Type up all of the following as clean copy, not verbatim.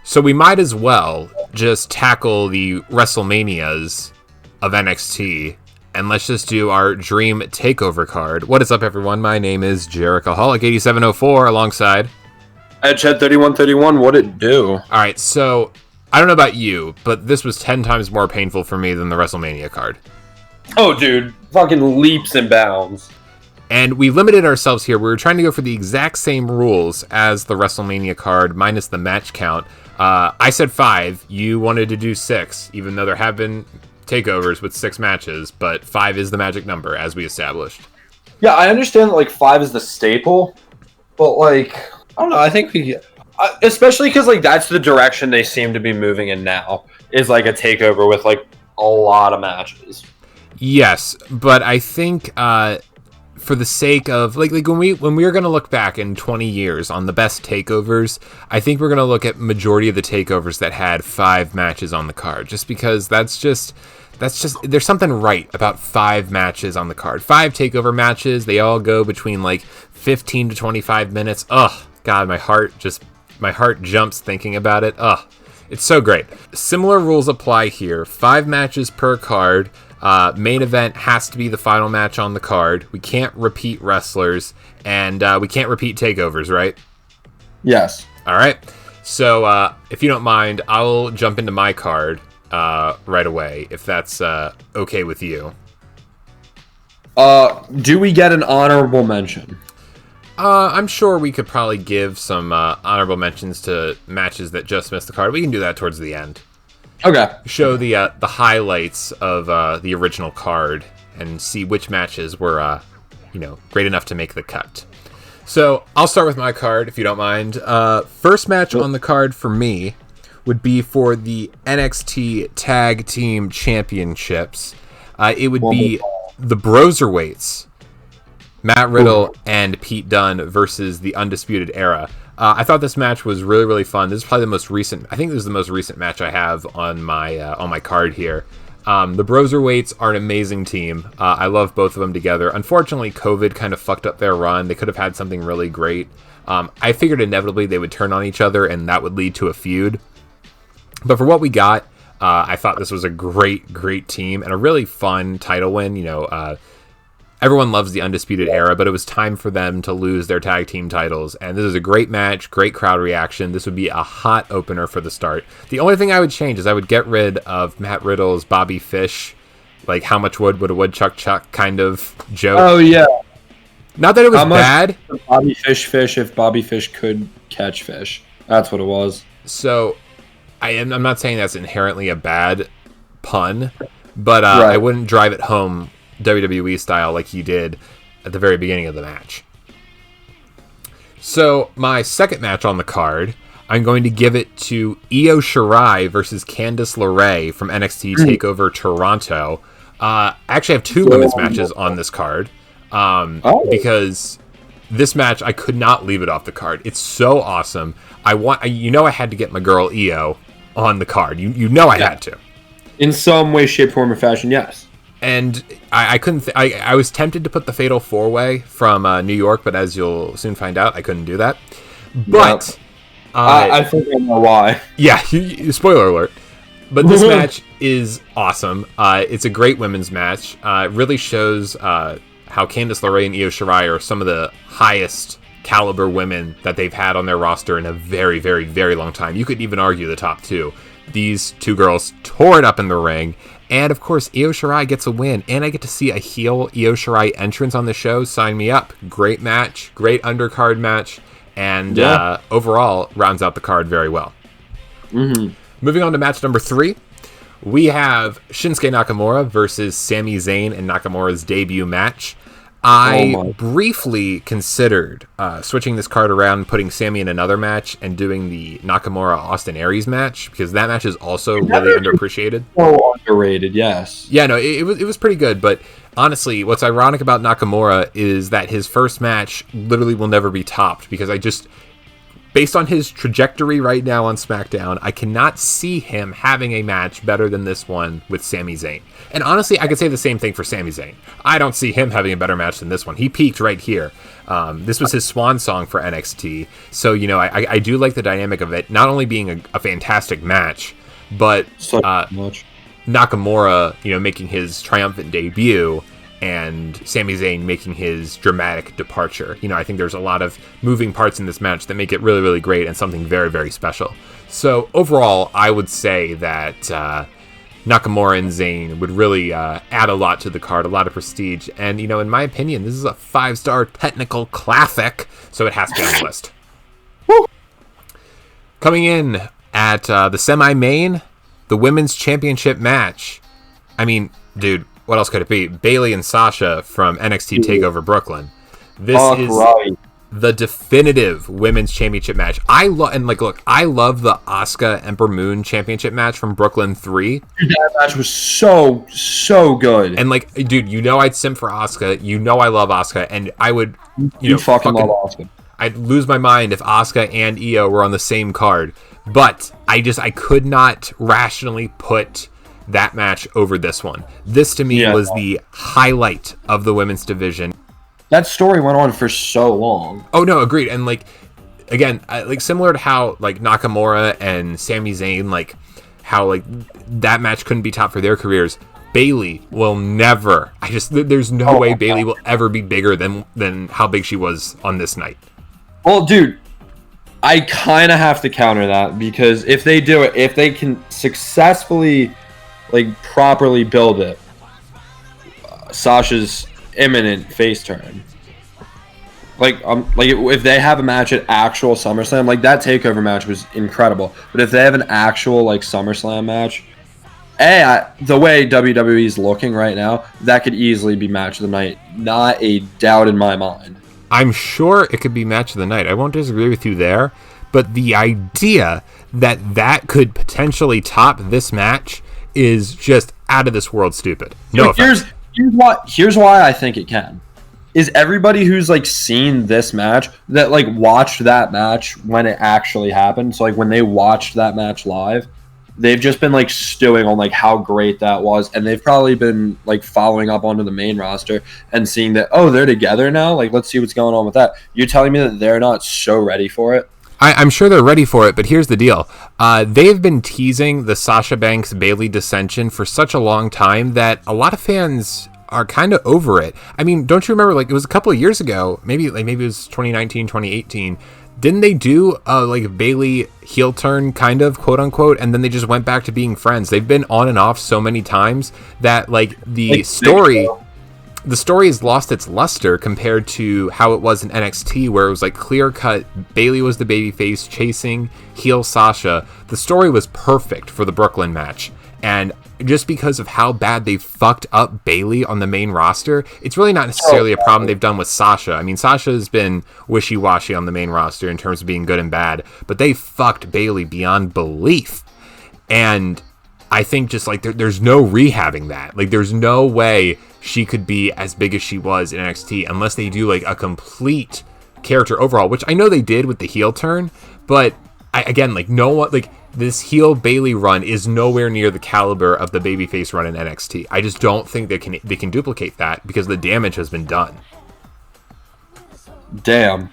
So we might as well just tackle the WrestleManias of NXT, and let's just do our Dream Takeover card. What is up, everyone? My name is Jerichoholic8704, alongside Edgehead3131. What it do? All right, so I don't know about you, but this was 10 times more painful for me than the WrestleMania card. Oh, dude, fucking leaps and bounds. And we limited ourselves here. We were trying to go for the exact same rules as the WrestleMania card, minus the match count. I said 5. You wanted to do 6, even though there have been takeovers with 6 matches, but 5 is the magic number, as we established. Yeah, I understand that, like, 5 is the staple, but, like, I don't know, I think we... especially because, like, that's the direction they seem to be moving in now, is, like, a takeover with, like, a lot of matches. Yes, but I think... for the sake of like when we are going to look back in 20 years on the best takeovers, I think we're going to look at majority of the takeovers that had 5 matches on the card, just because that's just there's something right about 5 matches on the card. 5 takeover matches, they all go between like 15 to 25 minutes. Oh god, my heart jumps thinking about it. Oh, it's so great. Similar rules apply here. 5 matches per card. Main event has to be the final match on the card. We can't repeat wrestlers, and we can't repeat takeovers, right? Yes. All right. So if you don't mind, I'll jump into my card right away, if that's okay with you. Do we get an honorable mention? I'm sure we could probably give some honorable mentions to matches that just missed the card. We can do that towards the end. Okay. Show the highlights of the original card and see which matches were, great enough to make the cut. So I'll start with my card, if you don't mind. First match on the card for me would be for the NXT Tag Team Championships. It would be the Broserweights, Matt Riddle and Pete Dunne versus the Undisputed Era. I thought this match was really, really fun. This is probably the most recent. I think this is the most recent match I have on my card here. The Broserweights are an amazing team. I love both of them together. Unfortunately, COVID kind of fucked up their run. They could have had something really great. I figured inevitably they would turn on each other, and that would lead to a feud. But for what we got, I thought this was a great, great team and a really fun title win. Everyone loves the Undisputed Era, but it was time for them to lose their tag team titles. And this is a great match, great crowd reaction. This would be a hot opener for the start. The only thing I would change is I would get rid of Matt Riddle's Bobby Fish, like how much wood would a woodchuck chuck kind of joke. Oh, yeah. Not that it was bad. Bobby Fish if Bobby Fish could catch fish. That's what it was. So I'm not saying that's inherently a bad pun, but right. I wouldn't drive it home WWE style like he did at the very beginning of the match. So my second match on the card, I'm going to give it to Io Shirai versus Candice LeRae from NXT Takeover Toronto. I actually have 2 women's matches on this card because this match I could not leave it off the card. It's so awesome. I had to get my girl Io on the card. I had to. In some way, shape, form, or fashion, yes. And I couldn't. I was tempted to put the Fatal 4-Way from New York, but as you'll soon find out, I couldn't do that. But I think I know why. Yeah, spoiler alert. But this match is awesome. It's a great women's match. It really shows how Candice LeRae and Io Shirai are some of the highest caliber women that they've had on their roster in a very, very, very long time. You could even argue the top 2. These 2 girls tore it up in the ring. And, of course, Io Shirai gets a win, and I get to see a heel Io Shirai entrance on the show. Sign me up. Great match, great undercard match, and overall rounds out the card very well. Mm-hmm. Moving on to match number 3, we have Shinsuke Nakamura versus Sami Zayn in Nakamura's debut match. I briefly considered switching this card around and putting Sami in another match and doing the Nakamura-Austin Aries match, because that match is also really underappreciated. So underrated, yes. Yeah, no, it was pretty good, but honestly, what's ironic about Nakamura is that his first match literally will never be topped, because based on his trajectory right now on SmackDown, I cannot see him having a match better than this one with Sami Zayn. And honestly, I could say the same thing for Sami Zayn. I don't see him having a better match than this one. He peaked right here. This was his swan song for NXT. So, I do like the dynamic of it, not only being a fantastic match, but Nakamura, making his triumphant debut and Sami Zayn making his dramatic departure. I think there's a lot of moving parts in this match that make it really, really great and something very, very special. So overall, I would say that Nakamura and Zayn would really add a lot to the card, a lot of prestige. And, in my opinion, this is a 5-star technical classic, so it has to be on the list. Woo! Coming in at the semi-main, the Women's Championship match. I mean, dude, what else could it be? Bayley and Sasha from NXT TakeOver Brooklyn. This is the definitive Women's Championship match. I love the Asuka Ember Moon Championship match from Brooklyn 3. That match was so good. And dude, I'd simp for Asuka. I love Asuka, and I would, fucking love Asuka. I'd lose my mind if Asuka and Io were on the same card. But I could not rationally put that match over this one. This to me was the highlight of the women's division. That story went on for so long. Oh no, agreed. And again, similar to how Nakamura and Sami Zayn, how that match couldn't be top for their careers. Bayley will never. There's no way Bayley will ever be bigger than how big she was on this night. Well, dude, I kind of have to counter that, because if they do it, if they can successfully properly build it, Sasha's imminent face turn. If they have a match at actual SummerSlam, that TakeOver match was incredible. But if they have an actual SummerSlam match, the way WWE is looking right now, that could easily be match of the night. Not a doubt in my mind. I'm sure it could be match of the night. I won't disagree with you there. But the idea that could potentially top this match is just out of this world stupid. No offense. Here's why I think it can. Is everybody who's seen this match, that watched that match when it actually happened, so when they watched that match live, they've just been stewing on how great that was, and they've probably been following up onto the main roster and seeing that, oh, they're together now, let's see what's going on with that. You're telling me that they're not so ready for it? I'm sure they're ready for it, but here's the deal. They've been teasing the Sasha Banks-Bayley dissension for such a long time that a lot of fans are kind of over it. I mean, don't you remember, it was a couple of years ago, maybe it was 2019, 2018, didn't they do a Bayley heel turn, kind of, quote unquote, and then they just went back to being friends? They've been on and off so many times that the story has lost its luster compared to how it was in NXT, where it was clear cut. Bayley was the babyface chasing heel Sasha. The story was perfect for the Brooklyn match, and just because of how bad they fucked up Bayley on the main roster, it's really not necessarily a problem they've done with Sasha. I mean, Sasha has been wishy-washy on the main roster in terms of being good and bad, but they fucked Bayley beyond belief. And I think just there's no rehabbing that. There's no way she could be as big as she was in NXT unless they do a complete character overhaul, which I know they did with the heel turn, but this heel Bayley run is nowhere near the caliber of the babyface run in NXT. I just don't think they can duplicate that because the damage has been done. Damn.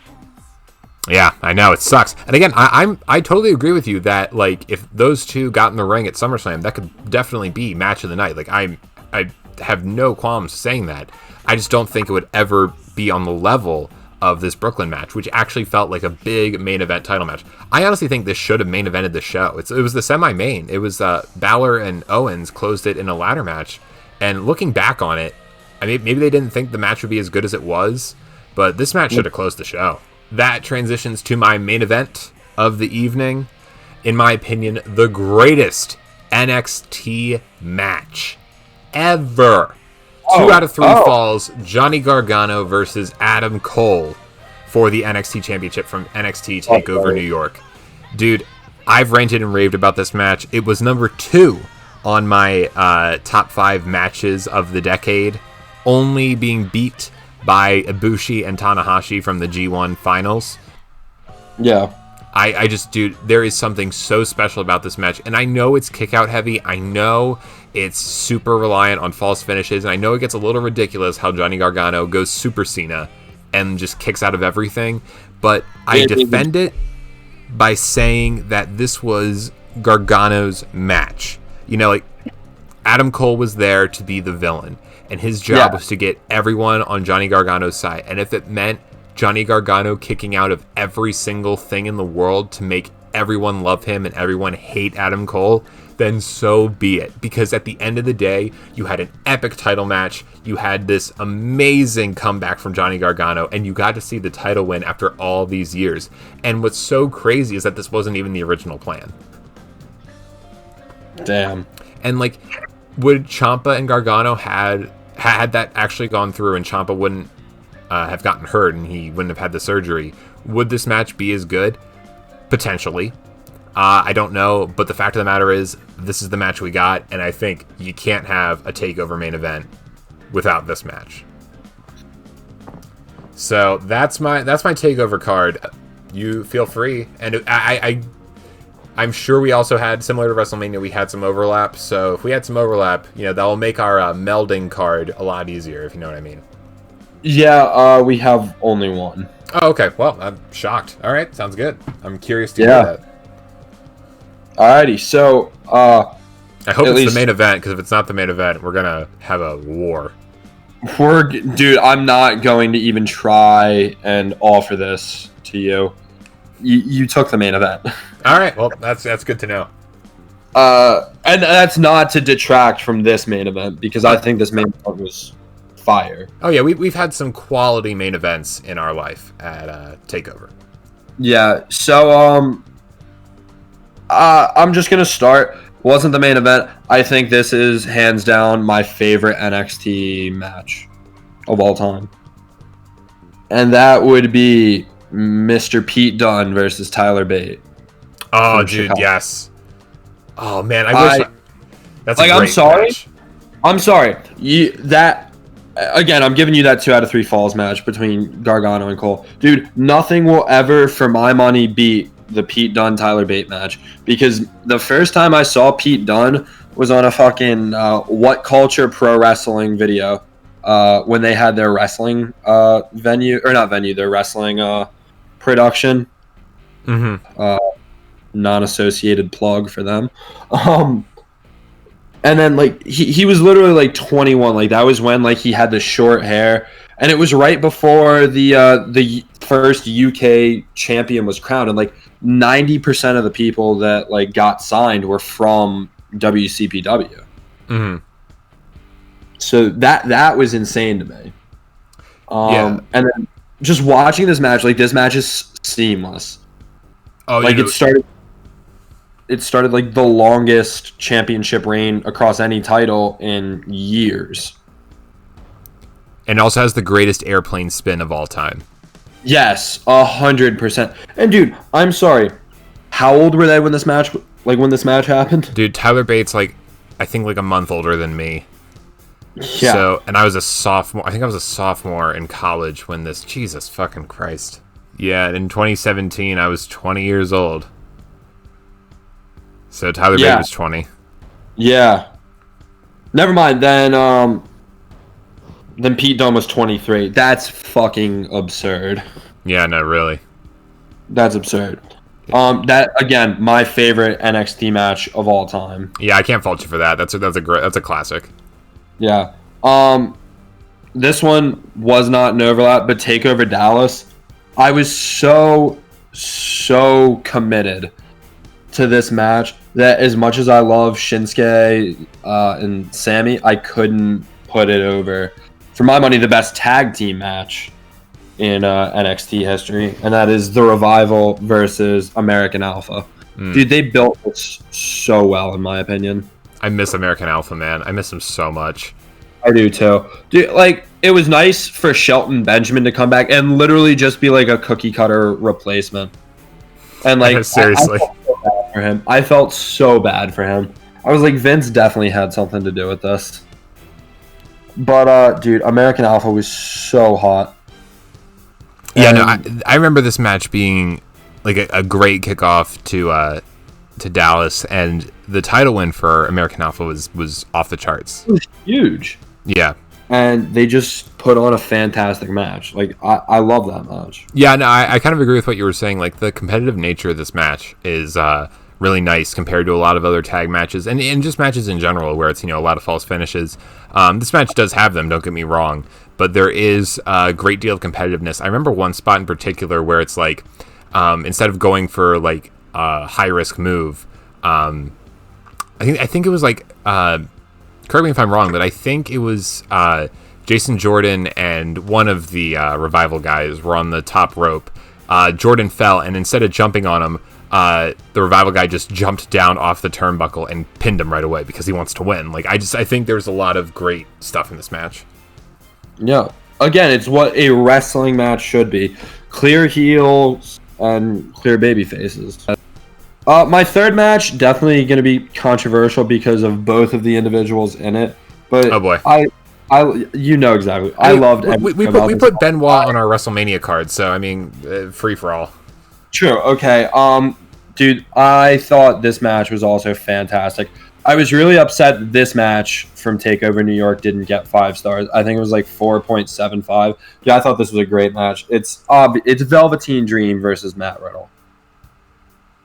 Yeah, I know, it sucks. And again, I totally agree with you that if those two got in the ring at SummerSlam, that could definitely be match of the night. I have no qualms saying that. I just don't think it would ever be on the level of this Brooklyn match, which actually felt like a big main event title match. I honestly think this should have main evented the show. It was the semi-main. It was Balor and Owens closed it in a ladder match. And looking back on it, I mean, maybe they didn't think the match would be as good as it was, but this match should have closed the show. That transitions to my main event of the evening. In my opinion, the greatest NXT match ever. 2 out of 3 falls, Johnny Gargano versus Adam Cole for the NXT Championship from NXT TakeOver New York. Dude, I've ranted and raved about this match. It was number 2 on my top 5 matches of the decade, only being beat by Ibushi and Tanahashi from the G1 finals. Yeah. I just, dude, there is something so special about this match. And I know it's kick out heavy. I know it's super reliant on false finishes. And I know it gets a little ridiculous how Johnny Gargano goes Super Cena and just kicks out of everything. But I defend it by saying that this was Gargano's match. You know, like, Adam Cole was there to be the villain. And his job was to get everyone on Johnny Gargano's side. And if it meant Johnny Gargano kicking out of every single thing in the world to make everyone love him and everyone hate Adam Cole, then so be it. Because at the end of the day, you had an epic title match, you had this amazing comeback from Johnny Gargano, and you got to see the title win after all these years. And what's so crazy is that this wasn't even the original plan. Damn. And like, would Ciampa and Gargano had that actually gone through and Ciampa wouldn't have gotten hurt and he wouldn't have had the surgery, would this match be as good? Potentially. I don't know, but the fact of the matter is, this is the match we got, and I think you can't have a TakeOver main event without this match. So that's my TakeOver card. You feel free, and I'm sure we also had, similar to WrestleMania, we had some overlap. So if we had some overlap, you know, that will make our melding card a lot easier, if you know what I mean. Yeah, we have only one. Oh, okay. Well, I'm shocked. All right, sounds good. I'm curious to hear that. Alrighty, so I hope it's the main event, because if it's not the main event, we're gonna have a war. Dude, I'm not going to even try and offer this to you. You took the main event. All right, well, that's good to know. And that's not to detract from this main event, because I think this main event was fire. Oh yeah, we've had some quality main events in our life at TakeOver. Yeah, so I'm just gonna start. Wasn't the main event. I think this is hands down my favorite NXT match of all time, and that would be Mr. Pete Dunne versus Tyler Bate. Oh, dude, Chicago. Yes. Oh man, I wish. That's like, a great match. I'm sorry. Again, I'm giving you that 2 out of 3 falls match between Gargano and Cole. Dude, nothing will ever, for my money, beat the Pete Dunne Tyler Bate match, because the first time I saw Pete Dunne was on a fucking What Culture Pro Wrestling video when they had their wrestling their wrestling production. Non-associated plug for them. And then like he was literally like 21. Like that was when like he had the short hair, and it was right before the first UK champion was crowned, and like 90% of the people that like got signed were from WCPW. So that was insane to me. And then just watching this match, like this match is seamless. Oh, like it started like the longest championship reign across any title in years. And also has the greatest airplane spin of all time. Yes, 100%. And dude, I'm sorry. How old were they when this match happened? Dude, Tyler Bates, like, I think like a month older than me. Yeah. So, and I was a sophomore. I think I was a sophomore in college when this. Jesus fucking Christ. Yeah, in 2017, I was 20 years old. So Tyler Bate was 20. Yeah. Never mind. Then Pete Dunne was 23. That's fucking absurd. Yeah, no, really. That's absurd. That again, my favorite NXT match of all time. Yeah, I can't fault you for that. That's a classic. Yeah. This one was not an overlap, but TakeOver Dallas. I was so committed to this match that as much as I love Shinsuke and Sammy, I couldn't put it over. For my money, the best tag team match in NXT history, and that is The Revival versus American Alpha. Dude, they built this so well, in my opinion. I miss American Alpha, man. I miss him so much. I do too. Dude, like, it was nice for Shelton Benjamin to come back and literally just be like a cookie cutter replacement. And like, seriously, I felt so bad for him. I was like, Vince definitely had something to do with this. But dude, American Alpha was so hot. Yeah, no, I remember this match being like a great kickoff to Dallas, and the title win for American Alpha was off the charts. It was huge. Yeah. And they just put on a fantastic match. Like, I love that match. Yeah, no, I kind of agree with what you were saying. Like, the competitive nature of this match is really nice compared to a lot of other tag matches, and just matches in general where it's, a lot of false finishes. This match does have them, don't get me wrong, but there is a great deal of competitiveness. I remember one spot in particular where it's like, instead of going for like a high-risk move, I think it was like... correct me if I'm wrong, but I think it was Jason Jordan and one of the Revival guys were on the top rope. Jordan fell, and instead of jumping on him, the Revival guy just jumped down off the turnbuckle and pinned him right away because he wants to win. Like, I think there's a lot of great stuff in this match. Yeah. Again, it's what a wrestling match should be. Clear heels and clear baby faces. My third match, definitely going to be controversial because of both of the individuals in it. But oh boy, exactly. I loved. We put Benoit on our WrestleMania card, so I mean, free for all. True. Okay. Dude, I thought this match was also fantastic. I was really upset this match from Takeover New York didn't get 5 stars. I think it was like 4.75. Yeah, I thought this was a great match. It's Velveteen Dream versus Matt Riddle.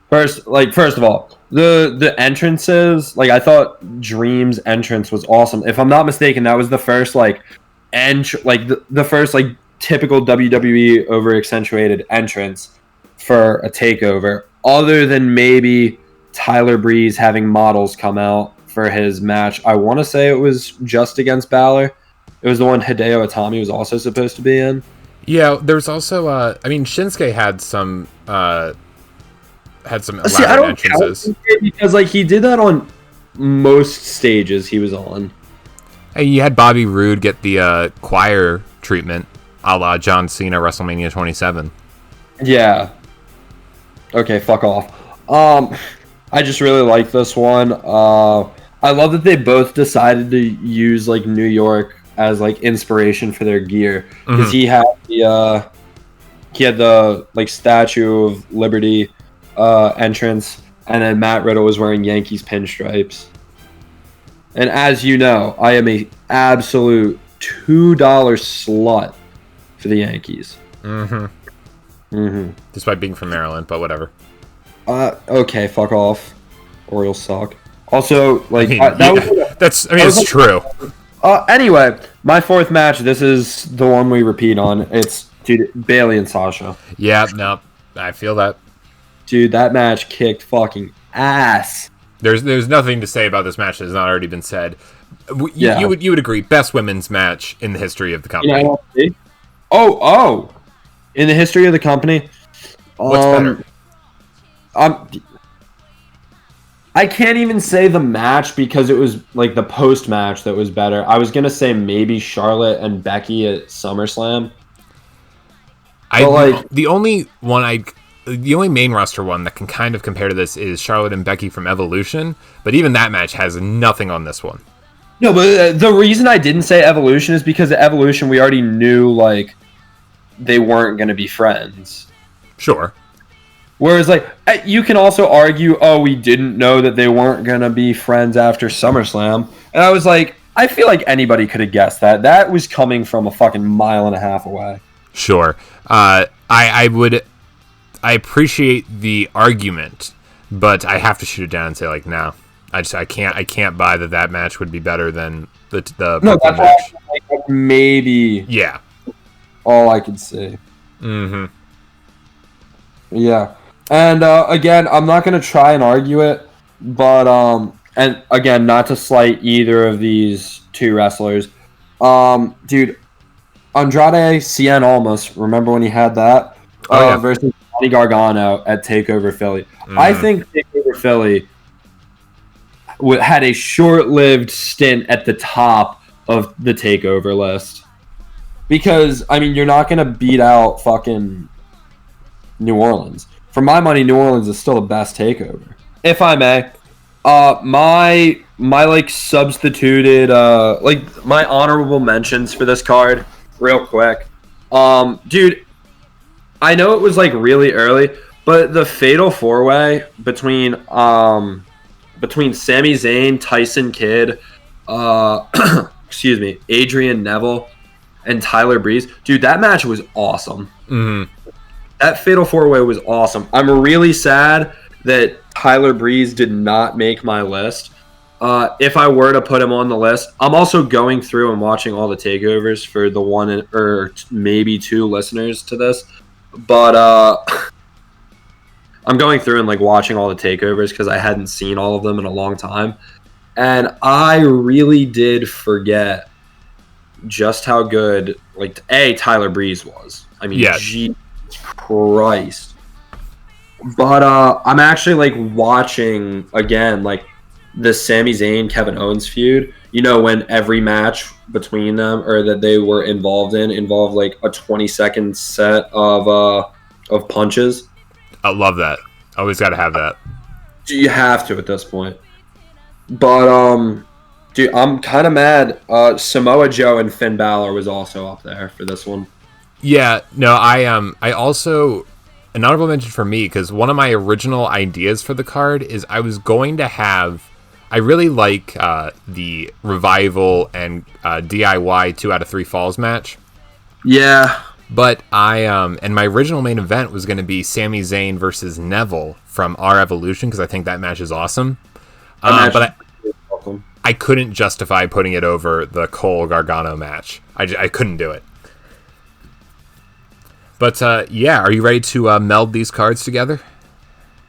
First of all, the entrances, like, I thought Dream's entrance was awesome. If I'm not mistaken, that was the first the first typical WWE over accentuated entrance for a takeover, other than maybe Tyler Breeze having models come out for his match. I want to say it was just against Balor. It was the one Hideo Itami was also supposed to be in. Yeah, there's also Shinsuke had some elaborate entrances. Because he did that on most stages he was on. Hey, you had Bobby Roode get the choir treatment, a la John Cena WrestleMania 27. Yeah. Okay, fuck off. I just really like this one. I love that they both decided to use New York as inspiration for their gear, because he had the Statue of Liberty entrance, and then Matt Riddle was wearing Yankees pinstripes. And as you know, I am a absolute $2 slut for the Yankees. Despite being from Maryland, but whatever. Okay, fuck off. Orioles suck. Also, it's true. Anyway, my fourth match. This is the one we repeat on. It's Bayley and Sasha. Yeah, no, I feel that. Dude, that match kicked fucking ass. There's nothing to say about this match that has not already been said. You would agree, best women's match in the history of the company. In the history of the company. What's better? I can't even say the match because it was the post match that was better. I was gonna say maybe Charlotte and Becky at SummerSlam. The only main roster one that can kind of compare to this is Charlotte and Becky from Evolution, but even that match has nothing on this one. No, but the reason I didn't say Evolution is because at Evolution we already knew they weren't going to be friends. Sure. Whereas you can also argue, we didn't know that they weren't going to be friends after SummerSlam. And I was I feel like anybody could have guessed that. That was coming from a fucking mile and a half away. Sure. I appreciate the argument, but I have to shoot it down and say no. I can't buy that match would be better than the Brooklyn match. Maybe. Yeah. All I could see. Mm-hmm. Yeah. And again, I'm not gonna try and argue it, but and again, not to slight either of these two wrestlers. Dude, Andrade Cien Almas, remember when he had that? Versus Johnny Gargano at Takeover Philly. I think Takeover Philly had a short-lived stint at the top of the Takeover list. Because, you're not going to beat out fucking New Orleans. For my money, New Orleans is still the best Takeover. If I may, my substituted, my honorable mentions for this card, real quick. Dude, I know it was really early, But the Fatal 4-Way between Sami Zayn, Tyson Kidd, excuse me, Adrian Neville, and Tyler Breeze, dude, that match was awesome. Mm-hmm. That Fatal 4-Way was awesome. I'm really sad that Tyler Breeze did not make my list. If I were to put him on the list, I'm also going through and watching all the takeovers for the one or maybe two listeners to this. But I'm going through and like watching all the takeovers because I hadn't seen all of them in a long time. And I really did forget just how good Tyler Breeze was. I mean, yeah. Jesus Christ. But I'm actually like watching again like the Sami Zayn Kevin Owens feud. You know, when every match between them or that they were involved like a 20-second set of punches. I love that. Always got to have that. You have to at this point. But dude, I'm kind of mad. Samoa Joe and Finn Balor was also up there for this one. Yeah, no, I also an honorable mention for me because one of my original ideas for the card is I was going to have. I really like the Revival and DIY 2 out of 3 falls match. Yeah. But and my original main event was going to be Sami Zayn versus Neville from Our Evolution because I think that match is awesome. But I couldn't justify putting it over the Cole Gargano match. I couldn't do it. But yeah, are you ready to meld these cards together?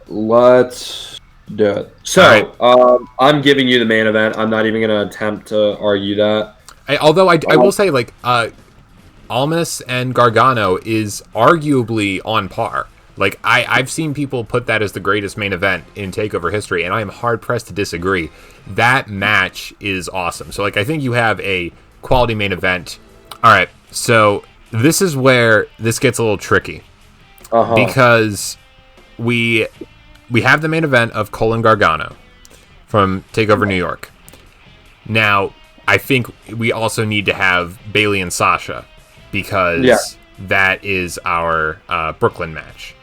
Let's do it. So, right. I'm giving you the main event. I'm not even going to attempt to argue that. Although I will say, like, Almas and Gargano is arguably on par. Like, I've seen people put that as the greatest main event in TakeOver history, and I am hard-pressed to disagree. That match is awesome. So, like, I think you have a quality main event. All right, so this is where this gets a little tricky. Because we have the main event of Cole and Gargano from TakeOver New York. Now, I think we also need to have Bayley and Sasha because that is our Brooklyn match.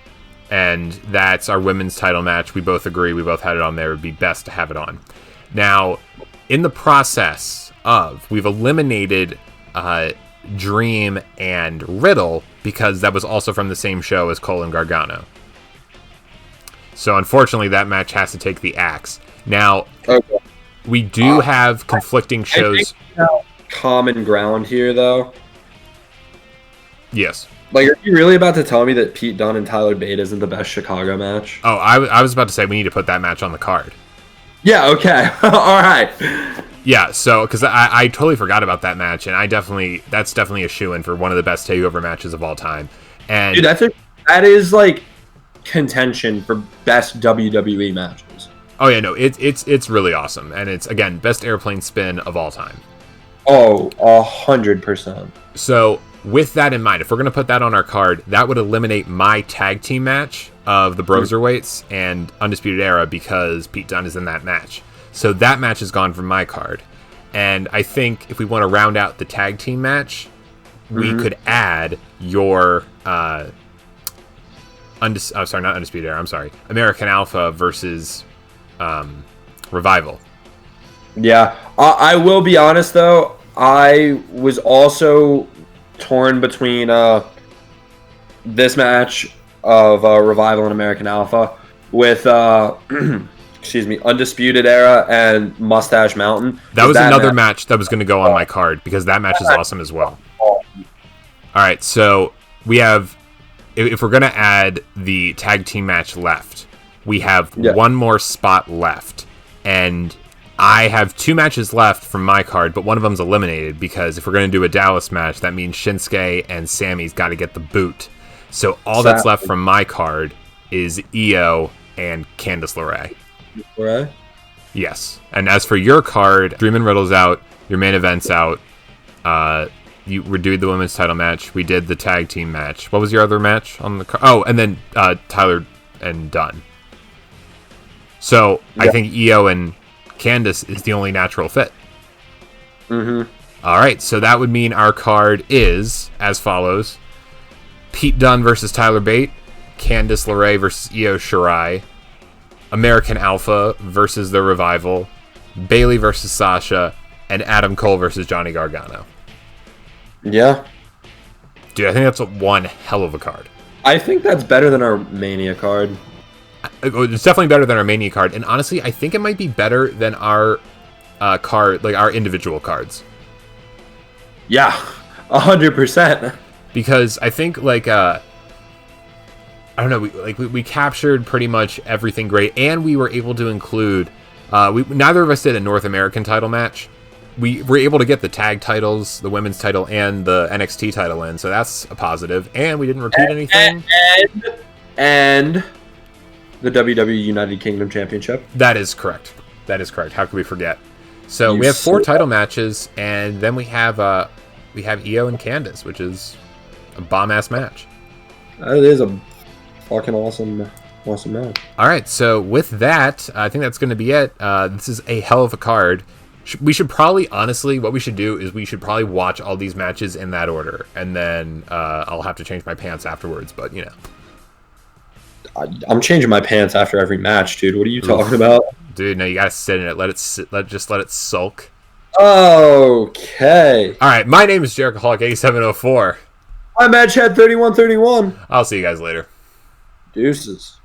And that's our women's title match. We both agree. We both had it on there. It would be best to have it on. Now, in the process of, we've eliminated Dream and Riddle because that was also from the same show as Cole and Gargano. So, unfortunately, that match has to take the axe. Now, we do have conflicting shows. Common ground here, though. Yes. Like, are you really about to tell me that Pete Dunne and Tyler Bate isn't the best Chicago match? Oh, I was about to say we need to put that match on the card. Yeah, okay. All right. Yeah, so, because I totally forgot about that match, and that's definitely a shoo-in for one of the best TakeOver matches of all time. And dude, that is, like, contention for best WWE matches. Oh, yeah, no, it's really awesome. And it's, again, best airplane spin of all time. Oh, 100%. So, with that in mind, if we're going to put that on our card, that would eliminate my tag team match of the Broserweights and Undisputed Era because Pete Dunne is in that match. So that match is gone from my card. And I think if we want to round out the tag team match, we could add your not Undisputed Era, I'm sorry. American Alpha versus Revival. Yeah. I will be honest, though. I was also torn between this match of Revival and American Alpha with excuse me, Undisputed Era and Mustache Mountain. That was another match that was going to go on my card because that match is awesome as well. All right, so we have, if we're going to add the tag team match left, we have one more spot left, and I have 2 matches left from my card, but one of them's eliminated because if we're going to do a Dallas match, that means Shinsuke and Sammy's got to get the boot. So all that's left from my card is Io and Candice LeRae. LeRae? Yes. And as for your card, Dream and Riddle's out, your main event's out. We did the women's title match. We did the tag team match. What was your other match on the card? Oh, and then Tyler and Dunn. So I think Io and Candice is the only natural fit. All right, so that would mean our card is as follows: Pete Dunne versus Tyler Bate, Candice LeRae versus Io Shirai, American Alpha versus The Revival, Bayley versus Sasha, and Adam Cole versus Johnny Gargano. Yeah. Dude, I think that's one hell of a card. I think that's better than our Mania card. It's definitely better than our Mania card, and honestly, I think it might be better than our card, like our individual cards. Yeah, 100%. Because I think I don't know, we captured pretty much everything great, and we were able to include. Neither of us did a North American title match. We were able to get the tag titles, the women's title, and the NXT title in, so that's a positive. And we didn't repeat anything. And the WWE United Kingdom Championship. That is correct. How could we forget? So we have 4 title matches, and then we have Io and Candice, which is a bomb-ass match. It is a fucking awesome match. All right, so with that, I think that's going to be it. This is a hell of a card. We should probably, honestly, what we should do is we should probably watch all these matches in that order, and then I'll have to change my pants afterwards, but, you know. I'm changing my pants after every match, dude. What are you talking about? Dude, no, you gotta sit in it. Let it sit. Just let it sulk. Okay. All right, my name is Jerichoholic8704. I'm Edgehead3131. I'll see you guys later. Deuces.